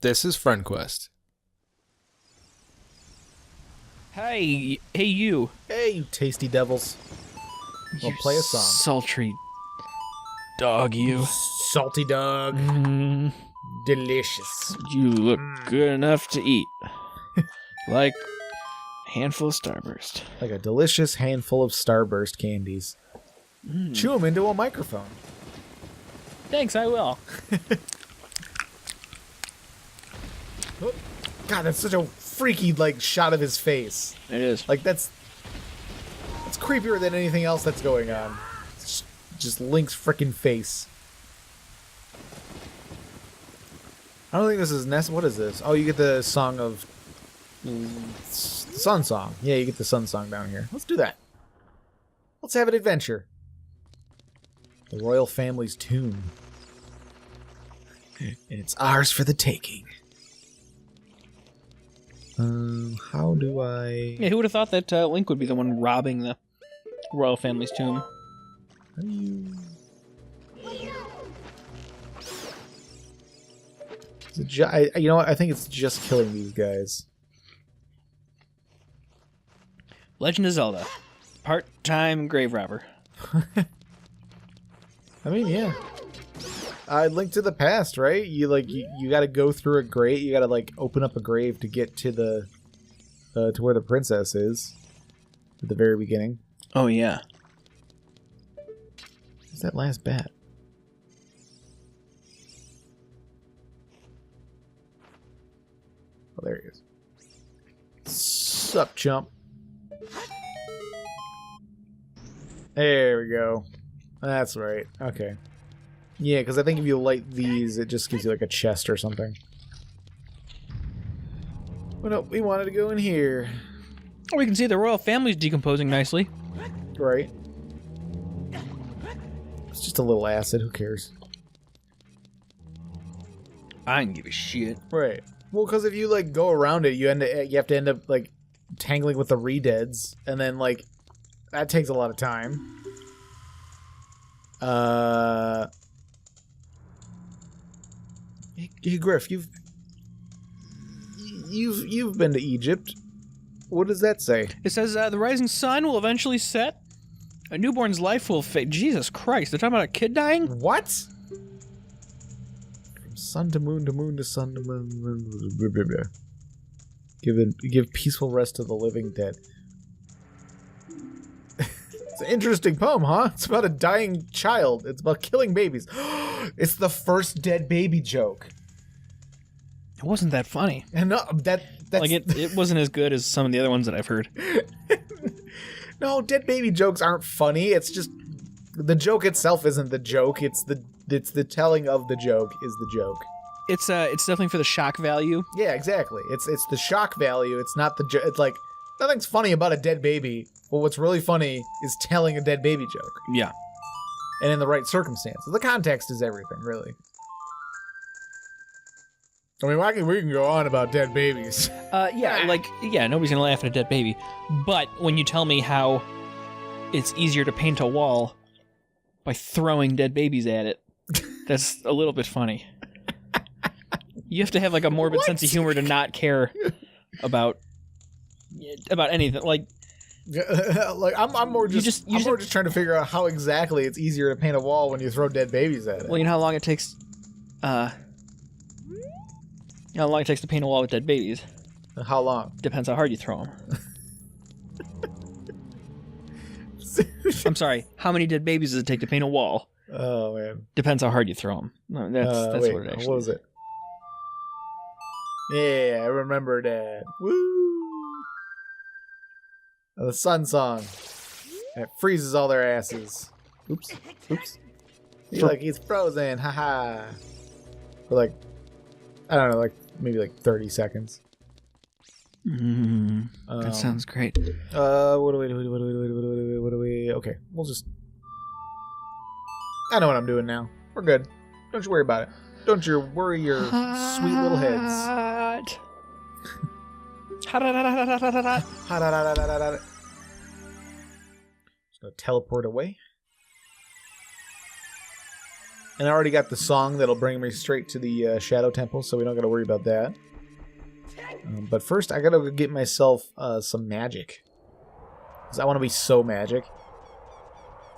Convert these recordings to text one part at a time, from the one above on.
This is FriendQuest. Hey you. Hey, you tasty devils. We'll You play a song. Sultry dog, you. Salty dog. Mm, Delicious. you look good enough to eat. Like a handful of Starburst. Like a delicious handful of Starburst candies. Chew them into a microphone. Thanks, I will. Oh, God, that's such a freaky, shot of his face. It is. That's creepier than anything else that's going on. It's just Link's frickin' face. I don't think this is what is this? Oh, you get the song of... Sun Song. Yeah, you get the Sun Song down here. Let's do that. Let's have an adventure. The royal family's tomb. And it's ours for the taking. How do I... Yeah, who would have thought that Link would be the one robbing the royal family's tomb? How do you... Is it you know what? I think it's just killing these guys. Legend of Zelda. Part-time grave robber. I mean, yeah. Link to the Past, right? You got to go through a grave. You got to open up a grave to get to the to where the princess is at the very beginning. Oh yeah. What's that last bat? Oh, there he is. Sup, chump? There we go. That's right. Okay. Yeah, because I think if you light these, it just gives you a chest or something. But no, we wanted to go in here. We can see the royal family's decomposing nicely. Right. It's just a little acid. Who cares? I don't give a shit. Right. Well, because if you go around it, you have to end up tangling with the re-deads, and then that takes a lot of time. Hey Griff, you've been to Egypt. What does that say? It says the rising sun will eventually set. A newborn's life will fade. Jesus Christ! They're talking about a kid dying. What? From sun to moon to sun to moon. Give peaceful rest to the living dead. It's an interesting poem, huh? It's about a dying child. It's about killing babies. It's the first dead baby joke. It wasn't that funny. And no, that's it wasn't as good as some of the other ones that I've heard. No, dead baby jokes aren't funny. It's just the joke itself isn't the joke. It's the telling of the joke is the joke. It's definitely for the shock value. Yeah, exactly. It's the shock value. It's not the joke. It's nothing's funny about a dead baby. But what's really funny is telling a dead baby joke. Yeah. And in the right circumstances. The context is everything, really. I mean, we can go on about dead babies. Nobody's gonna laugh at a dead baby. But when you tell me how it's easier to paint a wall by throwing dead babies at it, that's a little bit funny. You have to have a morbid sense of humor to not care about anything. I'm more just trying to figure out how exactly it's easier to paint a wall when you throw dead babies at it. Well, you know how long it takes. How long it takes to paint a wall with dead babies? How long? Depends how hard you throw them. I'm sorry. How many dead babies does it take to paint a wall? Oh man. Depends how hard you throw them. No, that's wait, what it actually. What was it? Yeah, I remember that. Woo! The Sun Song. And it freezes all their asses. Oops. He's frozen. Haha. For I don't know, maybe 30 seconds. That sounds great. What do we? Okay, we'll just. I know what I'm doing now. We're good. Don't you worry about it. Don't you worry your sweet little heads. Just gonna teleport away. And I already got the song that'll bring me straight to the Shadow Temple, so we don't got to worry about that. But first, I gotta go get myself some magic. 'Cause I want to be so magic.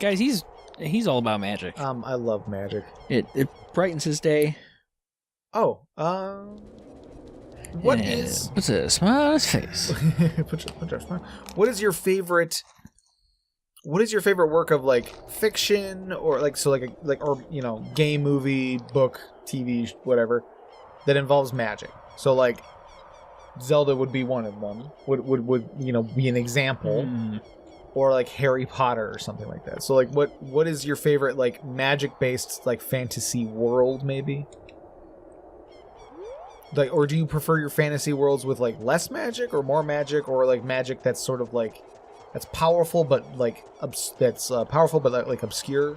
Guys, he's all about magic. I love magic. It brightens his day. Oh, what is... What's a smile on his face? What is your favorite... What is your favorite work of, like, fiction or, like, so, like, or, you know, game, movie, book, TV, whatever, that involves magic? So, like, Zelda would be one of them. Would you know, be an example. Or, like, Harry Potter or something like that. So, like, what is your favorite, like, magic-based, like, fantasy world, maybe? Like, or do you prefer your fantasy worlds with, like, less magic or more magic, or, like, magic that's sort of, like... That's powerful, but like powerful, but like obscure.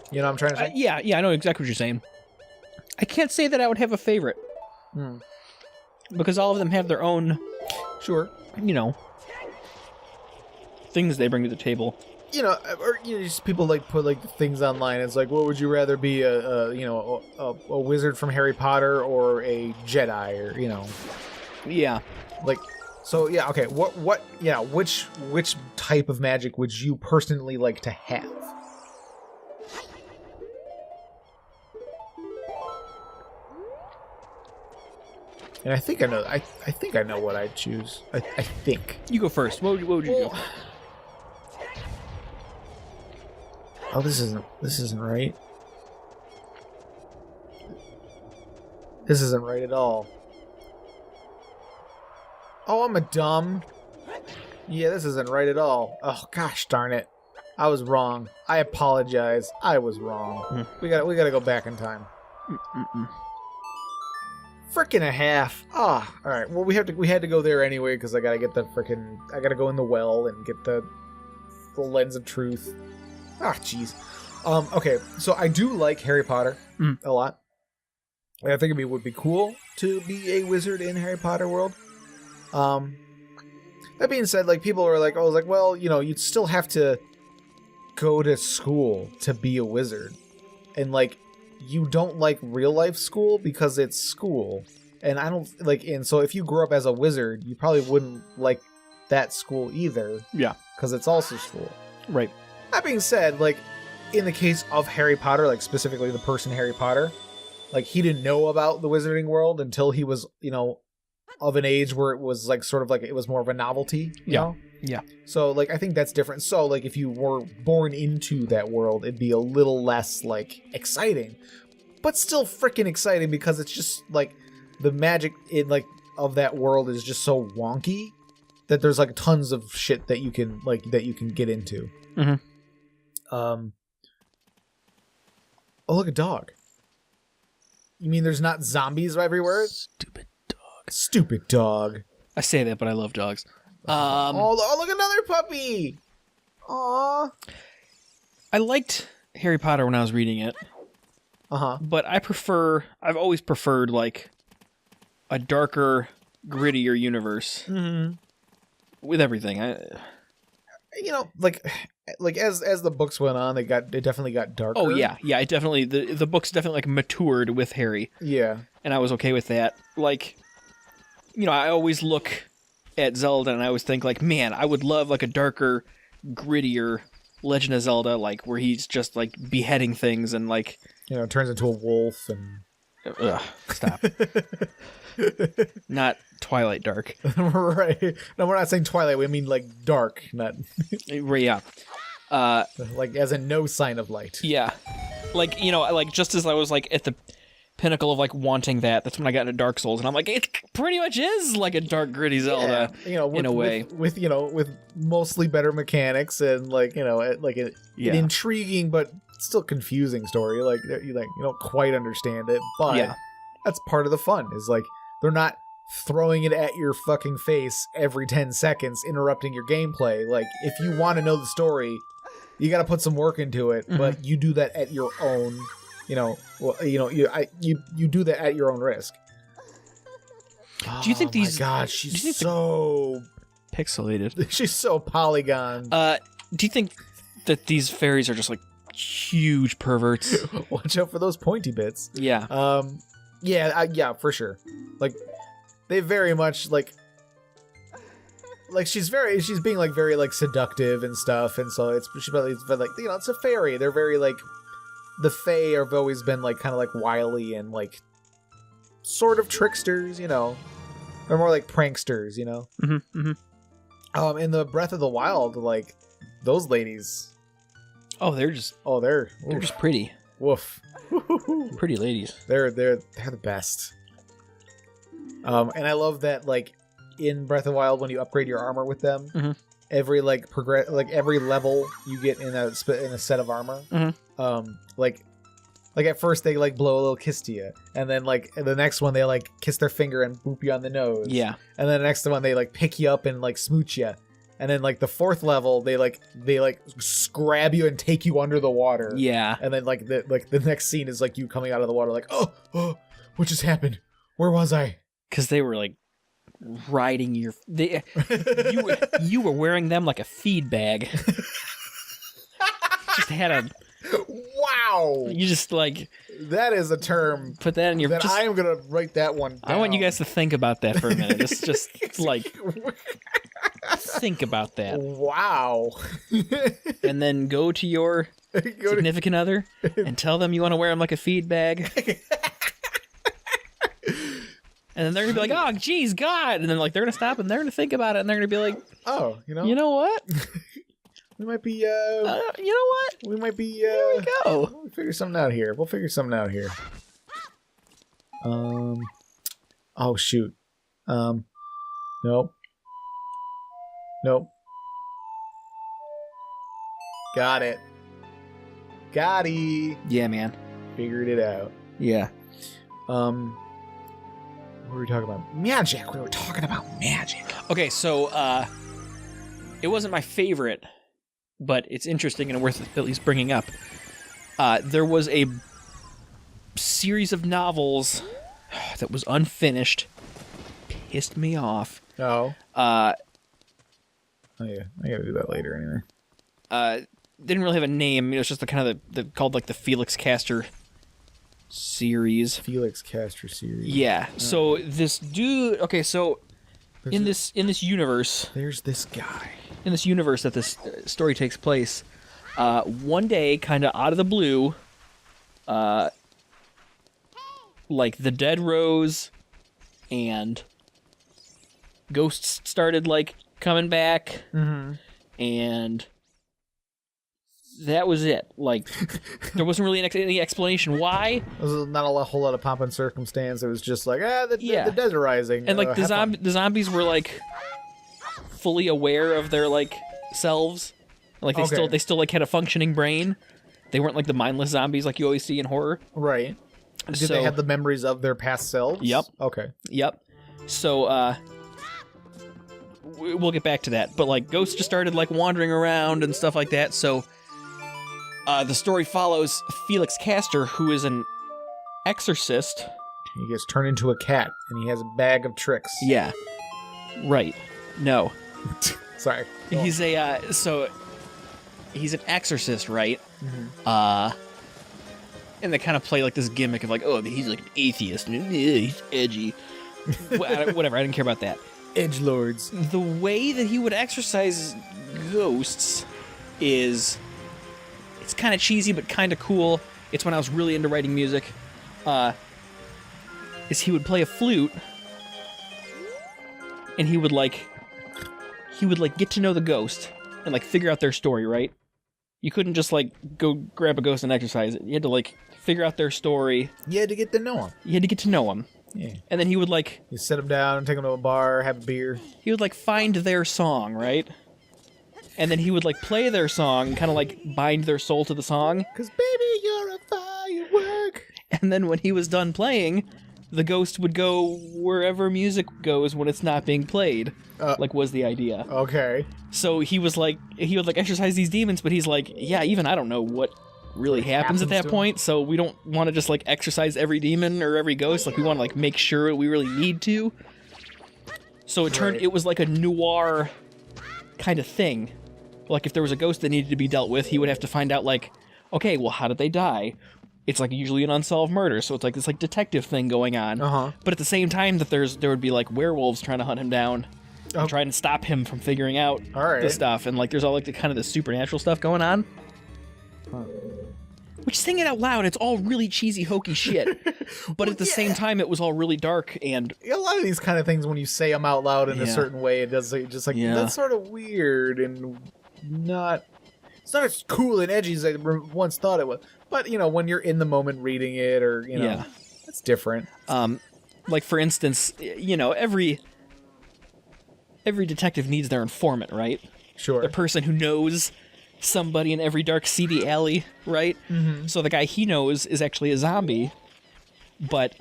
You know what I'm trying to say? Yeah, I know exactly what you're saying. I can't say that I would have a favorite, because all of them have their own, sure, you know, things they bring to the table. You know, or you know, just people like put like things online. It's like, what would you rather be, a wizard from Harry Potter or a Jedi, or you know, yeah, like. So yeah, okay. Which type of magic would you personally like to have? And I think I know. I think I know what I'd choose. I think. You go first. What would you do? Oh, this isn't right. This isn't right at all. Oh, I'm a dumb. Yeah, this isn't right at all. Oh, gosh darn it. I was wrong. I apologize. I was wrong. We gotta go back in time. Frickin' a half. Ah, all right. Well, we had to go there anyway because I gotta get the frickin'. I gotta go in the well and get the lens of truth. Ah, jeez. Okay. So I do like Harry Potter a lot. I think it would be cool to be a wizard in Harry Potter world. That being said, like, people are like, oh, like, well, you know, you'd still have to go to school to be a wizard. And, like, you don't like real life school because it's school. And I don't, like, and so if you grew up as a wizard, you probably wouldn't like that school either. Yeah. Because it's also school. Right. That being said, like, in the case of Harry Potter, like, specifically the person Harry Potter, like, he didn't know about the wizarding world until he was, you know, of an age where it was like sort of like it was more of a novelty, you know? Yeah. So like I think that's different. So like if you were born into that world, it'd be a little less like exciting, but still freaking exciting because it's just like the magic in like of that world is just so wonky that there's like tons of shit that you can get into. Oh, look, a dog. You mean there's not zombies everywhere? Stupid dog. I say that, but I love dogs. Oh, look, another puppy. Aww. I liked Harry Potter when I was reading it. But I've always preferred, like, a darker, grittier universe. With everything. You know, like as the books went on, it definitely got darker. Oh, yeah. Yeah, it definitely, the books definitely, like, matured with Harry. Yeah. And I was okay with that. Like, you know, I always look at Zelda and I always think, like, man, I would love, like, a darker, grittier Legend of Zelda, like, where he's just, like, beheading things and, like... You know, turns into a wolf and... Ugh, stop. Not Twilight Dark. Right. No, we're not saying Twilight. We mean, like, dark, not... Yeah. Like, as in no sign of light. Yeah. Like, you know, like, just as I was, like, at the pinnacle of, like, wanting that's when I got into Dark Souls, and I'm like, it pretty much is like a dark, gritty Zelda, you know, in a way. With mostly better mechanics and, like, you know, like an intriguing but still confusing story. Like, you don't quite understand it, but that's part of the fun, is, like, they're not throwing it at your fucking face every 10 seconds, interrupting your gameplay. Like, if you want to know the story, you got to put some work into it, but you do that at your own... You know, you do that at your own risk. Do you think these? Oh my God, she's so pixelated. She's so polygon. Do you think that these fairies are just like huge perverts. Watch out for those pointy bits. Yeah. Yeah, for sure. Like, they very much like she's being like very like seductive and stuff, and so it's like, you know, it's a fairy. They're very like, the fae have always been like kind of like wily and like sort of tricksters, you know. They're more like pranksters, you know. In the Breath of the Wild, like those ladies. Oh, they're just pretty. Woof. Pretty ladies. They're the best. And I love that, like, in Breath of the Wild, when you upgrade your armor with them, every like every level you get in a set of armor, like at first they like blow a little kiss to you, and then like the next one they like kiss their finger and boop you on the nose, yeah, and then the next one they like pick you up and like smooch you, and then like the fourth level they grab you and take you under the water, yeah, and then like the next scene is like you coming out of the water like, oh, what just happened? Where was I? Because they were like riding you were wearing them like a feed bag. Just had a wow. You just like, that is a term. Put that in your. That I am gonna write that one down. I want you guys to think about that for a minute. Just like think about that. Wow. And then go to your significant other and tell them you want to wear them like a feed bag. And then they're gonna be like, "Oh, geez, God!" And then like they're gonna stop and they're gonna think about it and they're gonna be like, "Oh, you know what? We might be. You know what? We might be. Here we go. We'll figure something out here. Oh shoot. Nope. Got it. Got-y. Yeah, man. Figured it out. Yeah. What were we talking about? Magic. We were talking about magic. Okay, so it wasn't my favorite, but it's interesting and worth at least bringing up. There was a series of novels that was unfinished. Pissed me off. Oh. Oh yeah, I gotta do that later anyway. Didn't really have a name. It was just the kind of the called like the Felix Castor series. Felix Castor series. Yeah. So this dude. Okay. So in this universe, there's this guy. In this universe that this story takes place, one day, kind of out of the blue, like the dead rose, and ghosts started like coming back, and that was it. Like, there wasn't really any explanation why. There was not a whole lot of pomp and circumstance. It was just like, the Desert Rising. And like the zombies were like fully aware of their like selves. Like they still like had a functioning brain. They weren't like the mindless zombies like you always see in horror. Right. Did they have the memories of their past selves? Yep. Okay. Yep. So we'll get back to that. But like ghosts just started like wandering around and stuff like that. So the story follows Felix Castor, who is an exorcist. He gets turned into a cat, and he has a bag of tricks. Yeah. Right. No. Sorry. He's he's an exorcist, right? And they kind of play like this gimmick of like, oh, he's like an atheist. He's edgy. Whatever, I didn't care about that. Edgelords. The way that he would exorcise ghosts is... It's kind of cheesy, but kind of cool. It's when I was really into writing music. Is he would play a flute, and he would get to know the ghost and like figure out their story, right? You couldn't just like go grab a ghost and exercise it. You had to like figure out their story. You had to get to know him. Yeah. And then he would like... You sit him down, take him to a bar, have a beer. He would like find their song, right? And then he would like play their song, kind of like bind their soul to the song. 'Cause baby, you're a firework. And then when he was done playing, the ghost would go wherever music goes when it's not being played. Like was the idea. Okay. So he would like exercise these demons, but he's like, yeah, even I don't know what really happens at that point. So we don't want to just like exercise every demon or every ghost. Like we want to like make sure we really need to. So it was like a noir kind of thing. Like, if there was a ghost that needed to be dealt with, he would have to find out, like, okay, well, how did they die? It's, like, usually an unsolved murder, so it's, like, this, like, detective thing going on. Uh-huh. But at the same time, that there would be, like, werewolves trying to hunt him down, and trying to stop him from figuring out this stuff. And, like, there's all, like, the kind of the supernatural stuff going on. Huh. Which, saying it out loud, it's all really cheesy, hokey shit. But at the same time, it was all really dark and... A lot of these kind of things, when you say them out loud in a certain way, it does just like, that's sort of weird and not... It's not as cool and edgy as I once thought it was. But, you know, when you're in the moment reading it or, you know, it's different. Like, for instance, you know, every detective needs their informant, right? Sure. The person who knows somebody in every dark, seedy alley, right? Mm-hmm. So the guy he knows is actually a zombie, but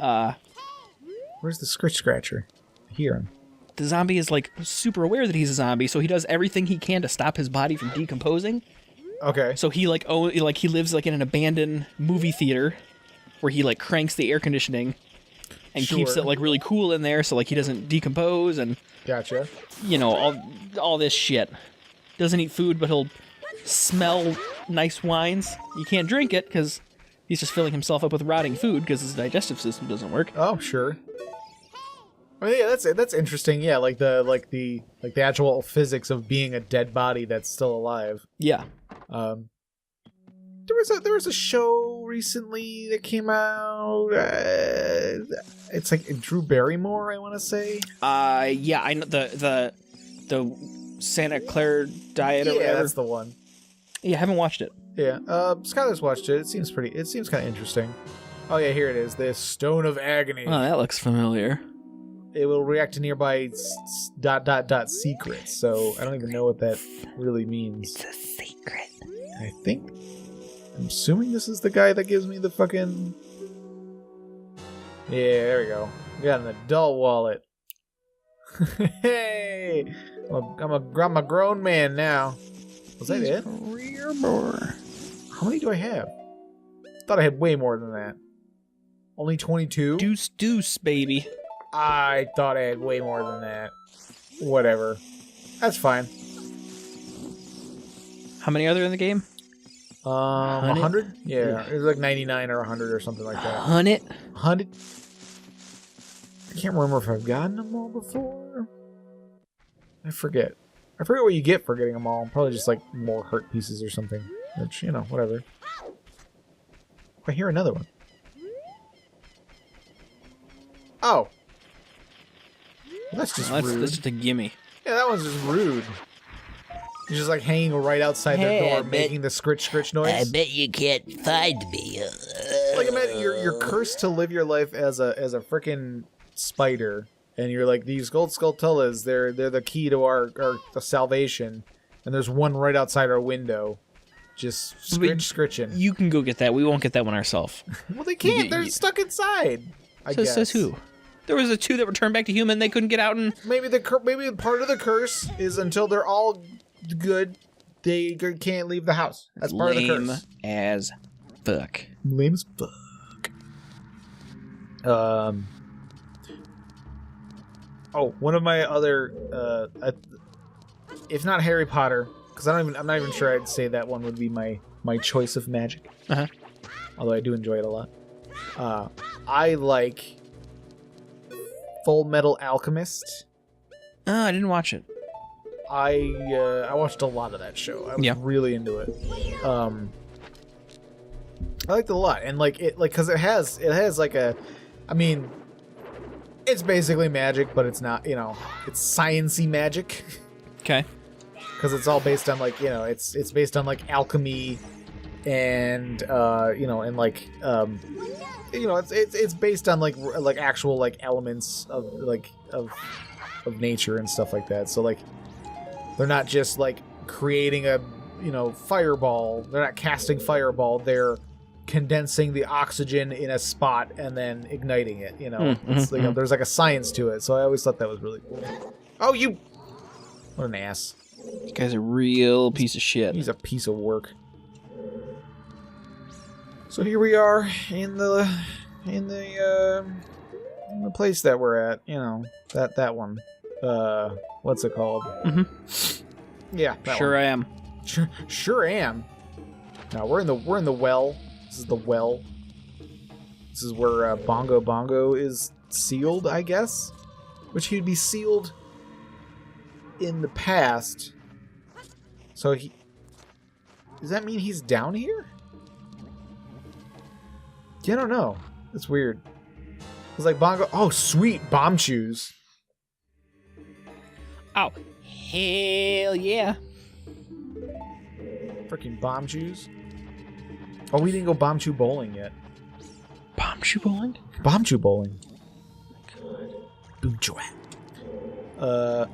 where's the Scritch Scratcher? I hear him. The zombie is, like, super aware that he's a zombie, so he does everything he can to stop his body from decomposing. Okay. So he, like, he lives, like, in an abandoned movie theater where he, like, cranks the air conditioning and keeps it, like, really cool in there so, like, he doesn't decompose and... Gotcha. You know, all this shit. Doesn't eat food, but he'll smell nice wines. You can't drink it because he's just filling himself up with rotting food because his digestive system doesn't work. Oh, sure. I mean, yeah, that's interesting. Yeah, like the actual physics of being a dead body that's still alive. Yeah. There was a show recently that came out. It's like Drew Barrymore, I want to say. Yeah, I know the Santa Claire diet or whatever. Yeah, that's the one. Yeah, I haven't watched it. Yeah, Skylar's watched it. It seems kind of interesting. Oh yeah, here it is. The Stone of Agony. Oh, that looks familiar. It will react to nearby ... secrets. So I don't even know what that really means. It's a secret. I'm assuming this is the guy that gives me the fucking... Yeah, there we go. We got an adult wallet. Hey! I'm a grown man now. Was that it? How many do I have? I thought I had way more than that. Only 22? Deuce, baby. I thought I had way more than that. Whatever. That's fine. How many are there in the game? 100? Yeah, it was like 99 or 100 or something like that. 100? 100? I can't remember if I've gotten them all before. I forget what you get for getting them all. Probably just like more heart pieces or something. Which, you know, whatever. I hear another one. Oh. Well, that's just rude. That's just a gimme. Yeah, that one's just rude. He's just like hanging right outside the door, making the scritch noise. I bet you can't find me. Like, imagine you're cursed to live your life as a frickin' spider, and you're like, these gold skulltulas, they're the key to our salvation, and there's one right outside our window, just scritching. You can go get that. We won't get that one ourselves. Well, they can't. They're stuck inside. I guess. Says who? There was the two that were turned back to human. They couldn't get out, and maybe part of the curse is until they're all good, they can't leave the house. That's part of the curse. Lame as fuck. Lame as fuck. Oh, one of my other, if not Harry Potter, because I'm not even sure I'd say that one would be my choice of magic. Uh-huh. Although I do enjoy it a lot. I like Full Metal Alchemist. Oh, I didn't watch it. I watched a lot of that show. I was really into it. I liked it a lot, and because it has like a, I mean, it's basically magic, but it's not, it's science-y magic. Okay. Because it's all based on it's based on like alchemy, and it's based on like actual like elements of nature and stuff like that. So like, they're not just like creating a fireball. They're not casting fireball. They're condensing the oxygen in a spot and then igniting it. It's like, there's like a science to it. So I always thought that was really cool. Oh, what an ass! This guy's a real piece of shit. He's a piece of work. So here we are in the place that we're at. That one. What's it called? Mm-hmm. Yeah. Sure, I am. Sure am. Now we're in the well. This is the well. This is where Bongo Bongo is sealed, I guess. Which he'd be sealed in the past. So he... Does that mean he's down here? Yeah, I don't know. That's weird. It's like Bongo... Oh, sweet! Bomb shoes. Oh, hell yeah. Freaking bomb shoes. Oh, we didn't go bomb shoe bowling yet. Bomb shoe bowling? Bomb shoe bowling. God. Boom chua. But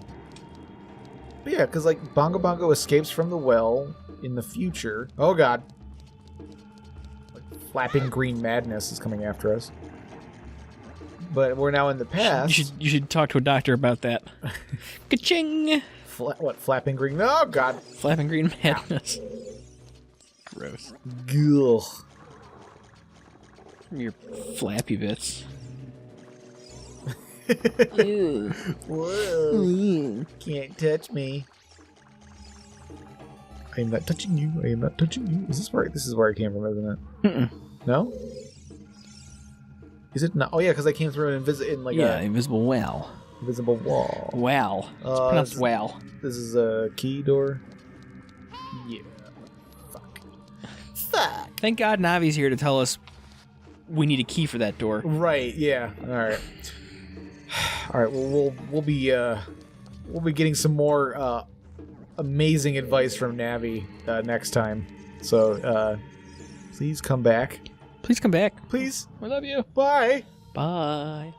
yeah, because like Bongo Bongo escapes from the well in the future. Oh god. Like, flapping green madness is coming after us. But we're now in the past. You should talk to a doctor about that. Ka-ching! What, flapping green? Oh god. Flapping green madness. Gross. Gugh. Your flappy bits. Whoa. Can't touch me. I am not touching you. I am not touching you. Is this where? This is where I came from, isn't it? No? Is it not? Oh yeah, because I came through an invisible well. Invisible wall. Wow. It's pronounced wow. This is a key door. Yeah. Fuck. Thank God Navi's here to tell us we need a key for that door. Right. Yeah. All right. All right. Well, we'll be getting some more amazing advice from Navi next time. So please come back. Please come back. Please. I love you. Bye. Bye.